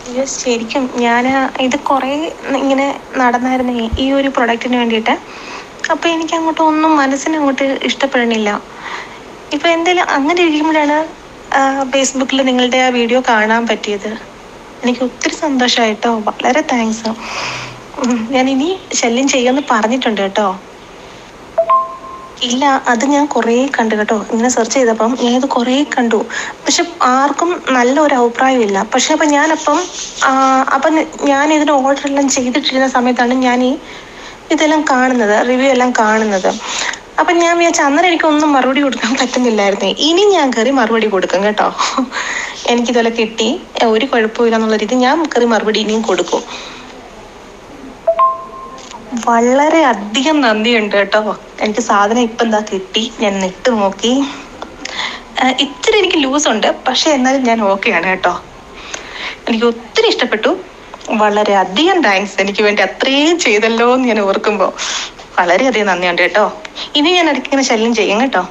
Yes, ശരിക്കും ഞാൻ ഇത് കുറേ ഇങ്ങനെ നടന്നായിരുന്നു ഈ ഒരു പ്രൊഡക്റ്റിന് വേണ്ടിയിട്ട്. അപ്പോൾ എനിക്ക് അങ്ങോട്ട് ഒന്നും മനസ്സിന് അങ്ങോട്ട് ഇഷ്ടപ്പെടണില്ല. ഇപ്പോൾ എന്തെങ്കിലും അങ്ങനെ ഇരിക്കുമ്പോഴാണ് ഫേസ്ബുക്കിൽ നിങ്ങളുടെ ആ വീഡിയോ കാണാൻ പറ്റിയത്. എനിക്ക് ഒത്തിരി സന്തോഷമായിട്ടോ, വളരെ താങ്ക്സ്. ഞാൻ ഇനി ശല്യം ചെയ്യുമെന്ന് പറഞ്ഞിട്ടുണ്ട് കേട്ടോ. ഇല്ല, അത് ഞാൻ കുറേ കണ്ടു കേട്ടോ. ഇങ്ങനെ സെർച്ച് ചെയ്തപ്പം ഞാനിത് കുറേ കണ്ടു. പക്ഷെ ആർക്കും നല്ലൊരു അഭിപ്രായമില്ല. പക്ഷെ അപ്പം ഞാൻ ഇതിന് ഓർഡർ എല്ലാം ചെയ്തിട്ടിരുന്ന സമയത്താണ് ഞാൻ ഇതെല്ലാം കാണുന്നത്, റിവ്യൂ എല്ലാം കാണുന്നത്. അപ്പം ഞാൻ വിചാരിച്ച അന്നേരം എനിക്കൊന്നും മറുപടി കൊടുക്കാൻ പറ്റുന്നില്ലായിരുന്നേ. ഇനി ഞാൻ കയറി മറുപടി കൊടുക്കും കേട്ടോ. എനിക്കിതെല്ലാം കിട്ടി, ഒരു കുഴപ്പമില്ല എന്നുള്ള രീതി ഞാൻ കയറി മറുപടി ഇനിയും കൊടുക്കും. വളരെ അധികം നന്ദിയുണ്ട് കേട്ടോ. എനിക്ക് സാധനം ഇപ്പം എന്താ കിട്ടി, ഞാൻ നെട്ട് നോക്കി. ഇത്തിരി എനിക്ക് ലൂസുണ്ട്, പക്ഷെ എന്നാലും ഞാൻ ഓക്കെയാണ് കേട്ടോ. എനിക്ക് ഒത്തിരി ഇഷ്ടപ്പെട്ടു. വളരെ അധികം താങ്ക്സ്. എനിക്ക് വേണ്ടി അത്രയും ചെയ്തല്ലോ എന്ന് ഞാൻ ഓർക്കുമ്പോൾ വളരെയധികം നന്ദിയുണ്ട് കേട്ടോ. ഇനി ഞാൻ ഇടയ്ക്ക് ഇങ്ങനെ ശല്യം ചെയ്യും കേട്ടോ.